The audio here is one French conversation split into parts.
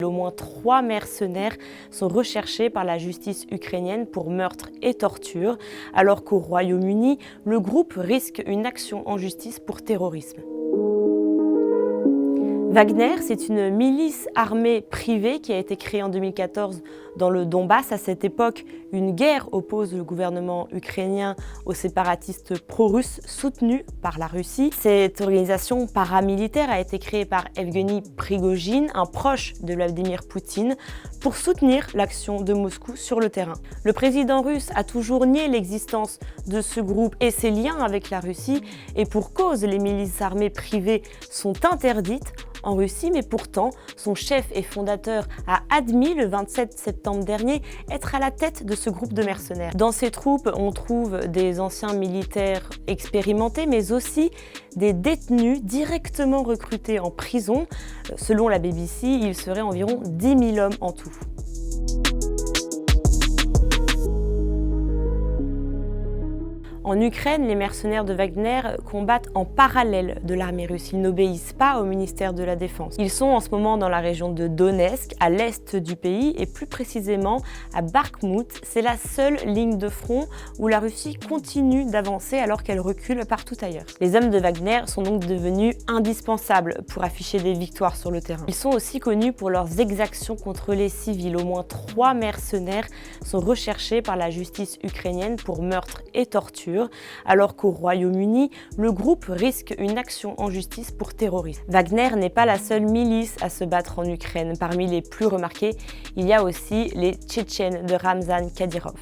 Au moins 3 mercenaires sont recherchés par la justice ukrainienne pour meurtre et torture, alors qu'au Royaume-Uni, le groupe risque une action en justice pour terrorisme. Wagner, c'est une milice armée privée qui a été créée en 2014 dans le Donbass. À cette époque, une guerre oppose le gouvernement ukrainien aux séparatistes pro-russes soutenus par la Russie. Cette organisation paramilitaire a été créée par Evgeny Prigojine, un proche de Vladimir Poutine, pour soutenir l'action de Moscou sur le terrain. Le président russe a toujours nié l'existence de ce groupe et ses liens avec la Russie, et pour cause, les milices armées privées sont interdites en Russie, mais pourtant, son chef et fondateur a admis le 27 septembre dernier être à la tête de ce groupe de mercenaires. Dans ces troupes, on trouve des anciens militaires expérimentés, mais aussi des détenus directement recrutés en prison. Selon la BBC, il serait environ 10 000 hommes en tout. En Ukraine, les mercenaires de Wagner combattent en parallèle de l'armée russe. Ils n'obéissent pas au ministère de la Défense. Ils sont en ce moment dans la région de Donetsk, à l'est du pays, et plus précisément à Bakhmout. C'est la seule ligne de front où la Russie continue d'avancer alors qu'elle recule partout ailleurs. Les hommes de Wagner sont donc devenus indispensables pour afficher des victoires sur le terrain. Ils sont aussi connus pour leurs exactions contre les civils. Au moins 3 mercenaires sont recherchés par la justice ukrainienne pour meurtre et torture, alors qu'au Royaume-Uni, le groupe risque une action en justice pour terrorisme. Wagner n'est pas la seule milice à se battre en Ukraine. Parmi les plus remarqués, il y a aussi les Tchétchènes de Ramzan Kadyrov.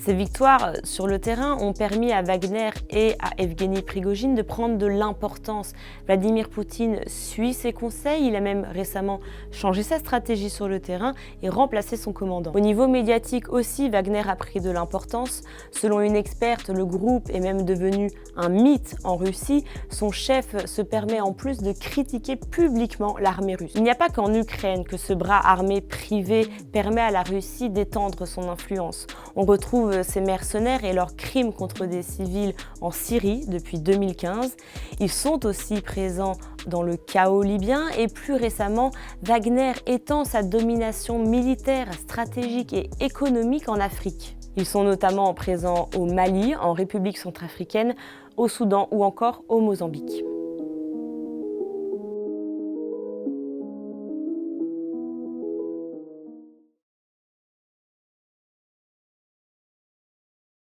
Ces victoires sur le terrain ont permis à Wagner et à Evgeny Prigojine de prendre de l'importance. Vladimir Poutine suit ses conseils, il a même récemment changé sa stratégie sur le terrain et remplacé son commandant. Au niveau médiatique aussi, Wagner a pris de l'importance. Selon une experte, le groupe est même devenu un mythe en Russie. Son chef se permet en plus de critiquer publiquement l'armée russe. Il n'y a pas qu'en Ukraine que ce bras armé privé permet à la Russie d'étendre son influence. On retrouve ces mercenaires et leurs crimes contre des civils en Syrie depuis 2015. Ils sont aussi présents dans le chaos libyen et plus récemment, Wagner étend sa domination militaire, stratégique et économique en Afrique. Ils sont notamment présents au Mali, en République centrafricaine, au Soudan ou encore au Mozambique.